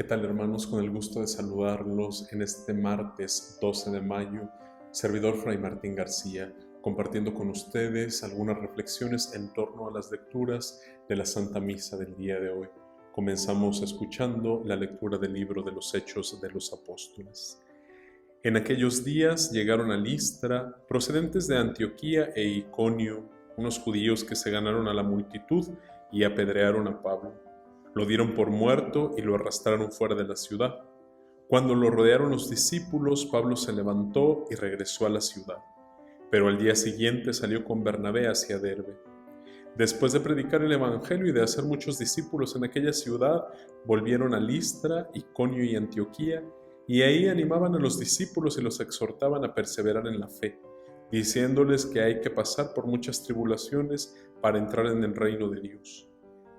¿Qué tal, hermanos? Con el gusto de saludarlos en este martes 12 de mayo, servidor Fray Martín García, compartiendo con ustedes algunas reflexiones en torno a las lecturas de la Santa Misa del día de hoy. Comenzamos escuchando la lectura del libro de los Hechos de los Apóstoles. En aquellos días llegaron a Listra, procedentes de Antioquía e Iconio, unos judíos que se ganaron a la multitud y apedrearon a Pablo. Lo dieron por muerto y lo arrastraron fuera de la ciudad. Cuando lo rodearon los discípulos, Pablo se levantó y regresó a la ciudad. Pero al día siguiente salió con Bernabé hacia Derbe. Después de predicar el Evangelio y de hacer muchos discípulos en aquella ciudad, volvieron a Listra, Iconio y Antioquía, y ahí animaban a los discípulos y los exhortaban a perseverar en la fe, diciéndoles que hay que pasar por muchas tribulaciones para entrar en el reino de Dios.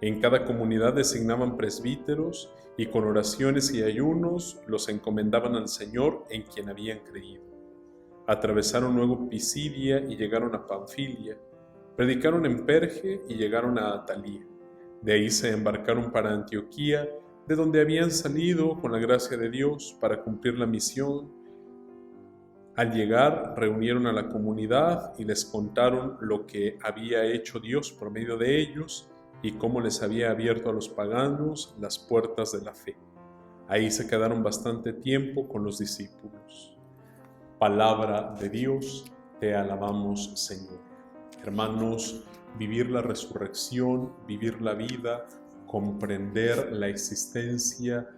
En cada comunidad designaban presbíteros y con oraciones y ayunos los encomendaban al Señor en quien habían creído. Atravesaron luego Pisidia y llegaron a Panfilia. Predicaron en Perge y llegaron a Atalía. De ahí se embarcaron para Antioquía, de donde habían salido con la gracia de Dios para cumplir la misión. Al llegar, reunieron a la comunidad y les contaron lo que había hecho Dios por medio de ellos y cómo les había abierto a los paganos las puertas de la fe. Ahí se quedaron bastante tiempo con los discípulos. Palabra de Dios, te alabamos, Señor. Hermanos, vivir la resurrección, vivir la vida, comprender la existencia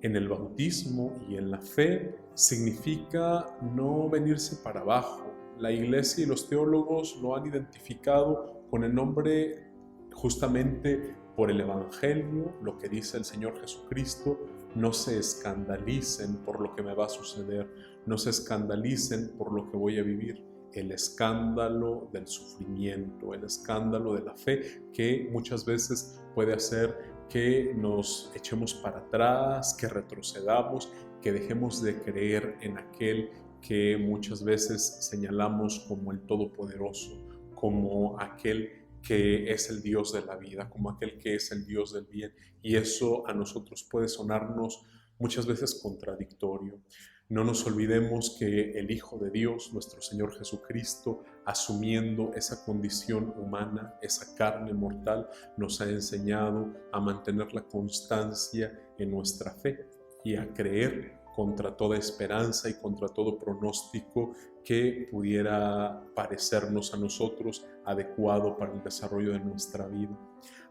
en el bautismo y en la fe, significa no venirse para abajo. La Iglesia y los teólogos lo han identificado con el nombre justamente por el Evangelio, lo que dice el Señor Jesucristo: no se escandalicen por lo que me va a suceder, no se escandalicen por lo que voy a vivir. El escándalo del sufrimiento, el escándalo de la fe, que muchas veces puede hacer que nos echemos para atrás, que retrocedamos, que dejemos de creer en aquel que muchas veces señalamos como el Todopoderoso, como aquel que es el Dios de la vida, como aquel que es el Dios del bien. Y eso a nosotros puede sonarnos muchas veces contradictorio. No nos olvidemos que el Hijo de Dios, nuestro Señor Jesucristo, asumiendo esa condición humana, esa carne mortal, nos ha enseñado a mantener la constancia en nuestra fe y a creer contra toda esperanza y contra todo pronóstico que pudiera parecernos a nosotros adecuado para el desarrollo de nuestra vida.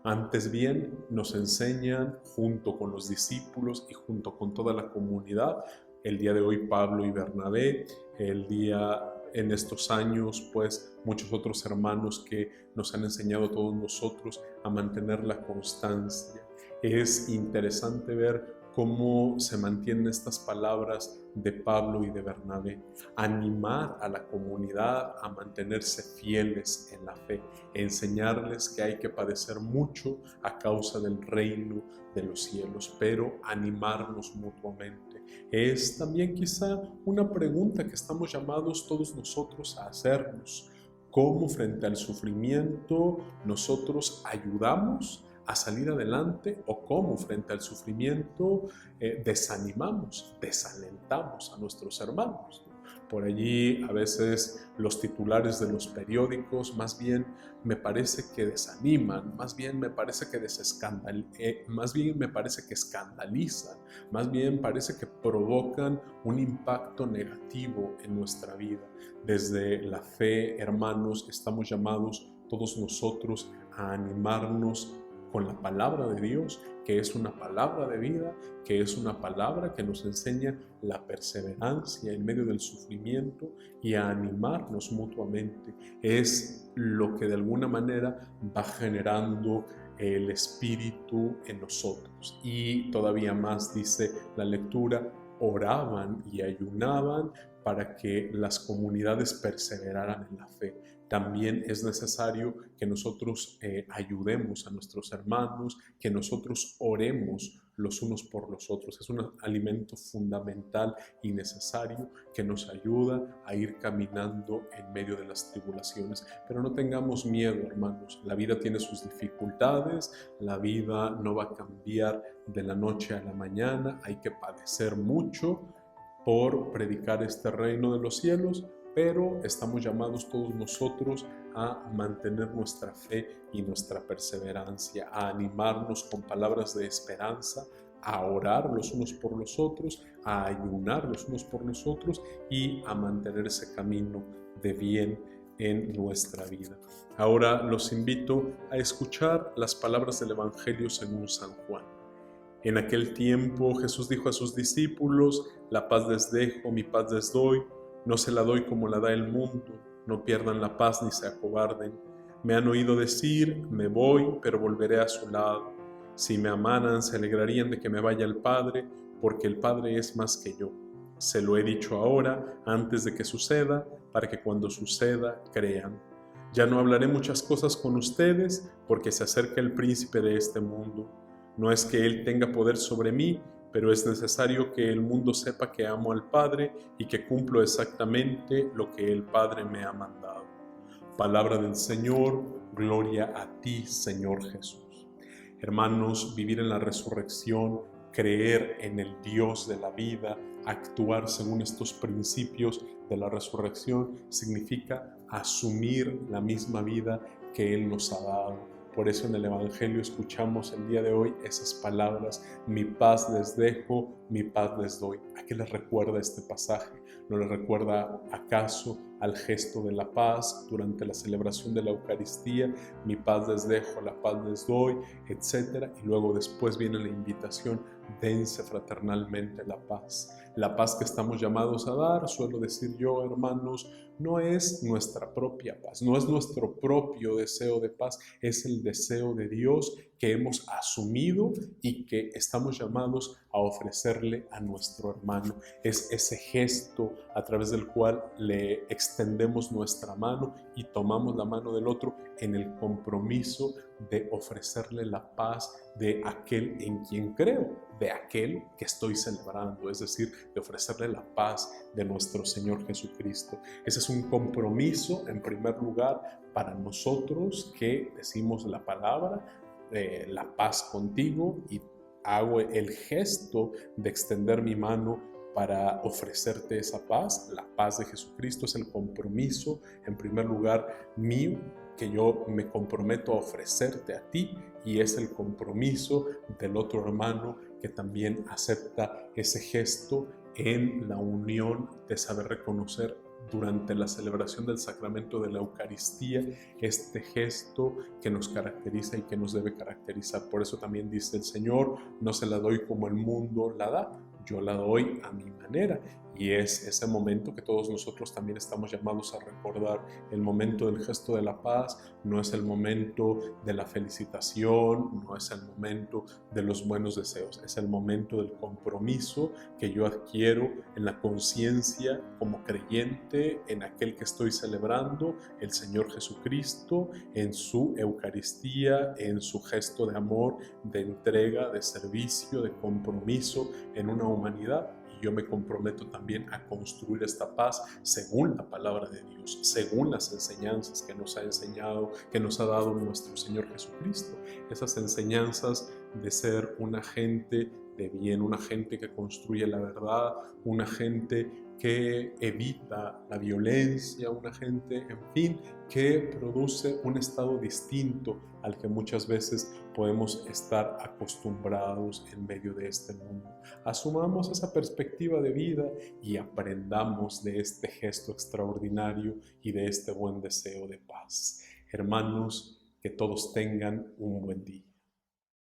Antes bien, nos enseñan, junto con los discípulos y junto con toda la comunidad, el día de hoy Pablo y Bernabé, en estos años, pues muchos otros hermanos que nos han enseñado a todos nosotros a mantener la constancia. Es interesante ver cómo se mantienen estas palabras de Pablo y de Bernabé: animar a la comunidad a mantenerse fieles en la fe, enseñarles que hay que padecer mucho a causa del reino de los cielos, pero animarnos mutuamente. Es también quizá una pregunta que estamos llamados todos nosotros a hacernos: ¿cómo frente al sufrimiento nosotros ayudamos a salir adelante, o cómo frente al sufrimiento desanimamos, desalentamos a nuestros hermanos? Por allí a veces los titulares de los periódicos más bien me parece que desaniman, más bien me parece que más bien me parece que escandalizan, más bien parece que provocan un impacto negativo en nuestra vida. Desde la fe, hermanos, estamos llamados todos nosotros a animarnos con la palabra de Dios, que es una palabra de vida, que es una palabra que nos enseña la perseverancia en medio del sufrimiento, y a animarnos mutuamente. Es lo que de alguna manera va generando el Espíritu en nosotros. Y todavía más dice la lectura: oraban y ayunaban para que las comunidades perseveraran en la fe. También es necesario que nosotros ayudemos a nuestros hermanos, que nosotros oremos los unos por los otros. Es un alimento fundamental y necesario que nos ayuda a ir caminando en medio de las tribulaciones. Pero no tengamos miedo, hermanos. La vida tiene sus dificultades, la vida no va a cambiar de la noche a la mañana, hay que padecer mucho por predicar este reino de los cielos, pero estamos llamados todos nosotros a mantener nuestra fe y nuestra perseverancia, a animarnos con palabras de esperanza, a orar los unos por los otros, a ayunar los unos por los otros y a mantener ese camino de bien en nuestra vida. Ahora los invito a escuchar las palabras del Evangelio según San Juan. En aquel tiempo Jesús dijo a sus discípulos: la paz les dejo, mi paz les doy, no se la doy como la da el mundo, no pierdan la paz ni se acobarden. Me han oído decir: me voy, pero volveré a su lado. Si me amaran, se alegrarían de que me vaya al Padre, porque el Padre es más que yo. Se lo he dicho ahora, antes de que suceda, para que cuando suceda crean. Ya no hablaré muchas cosas con ustedes, porque se acerca el príncipe de este mundo. No es que él tenga poder sobre mí, pero es necesario que el mundo sepa que amo al Padre y que cumplo exactamente lo que el Padre me ha mandado. Palabra del Señor, gloria a ti, Señor Jesús. Hermanos, vivir en la resurrección, creer en el Dios de la vida, actuar según estos principios de la resurrección, significa asumir la misma vida que Él nos ha dado. Por eso en el Evangelio escuchamos el día de hoy esas palabras: mi paz les dejo, mi paz les doy. ¿A qué les recuerda este pasaje? ¿No les recuerda acaso al gesto de la paz durante la celebración de la Eucaristía? Mi paz les dejo, la paz les doy, etc. Y luego después viene la invitación: dense fraternalmente la paz. La paz que estamos llamados a dar, suelo decir yo, hermanos, no es nuestra propia paz, no es nuestro propio deseo de paz, es el deseo de Dios que hemos asumido y que estamos llamados a ofrecerle a nuestro hermano. Es ese gesto a través del cual le extendemos nuestra mano y tomamos la mano del otro en el compromiso de ofrecerle la paz de aquel en quien creo, de aquel que estoy celebrando, es decir, de ofrecerle la paz de nuestro Señor Jesucristo. Ese es un compromiso, en primer lugar, para nosotros que decimos la palabra, la paz contigo, y hago el gesto de extender mi mano para ofrecerte esa paz. La paz de Jesucristo es el compromiso, en primer lugar, mío, que yo me comprometo a ofrecerte a ti, y es el compromiso del otro hermano que también acepta ese gesto en la unión de saber reconocer durante la celebración del sacramento de la Eucaristía este gesto que nos caracteriza y que nos debe caracterizar. Por eso también dice el Señor: no se la doy como el mundo la da, yo la doy a mi manera. Y es ese momento que todos nosotros también estamos llamados a recordar. El momento del gesto de la paz no es el momento de la felicitación, no es el momento de los buenos deseos, es el momento del compromiso que yo adquiero en la conciencia como creyente en aquel que estoy celebrando, el Señor Jesucristo, en su Eucaristía, en su gesto de amor, de entrega, de servicio, de compromiso en una humanidad. Yo me comprometo también a construir esta paz según la palabra de Dios, según las enseñanzas que nos ha enseñado, que nos ha dado nuestro Señor Jesucristo. Esas enseñanzas de ser una gente de bien, una gente que construye la verdad, una gente que evita la violencia, una gente, en fin, que produce un estado distinto al que muchas veces podemos estar acostumbrados en medio de este mundo. Asumamos esa perspectiva de vida y aprendamos de este gesto extraordinario y de este buen deseo de paz. Hermanos, que todos tengan un buen día.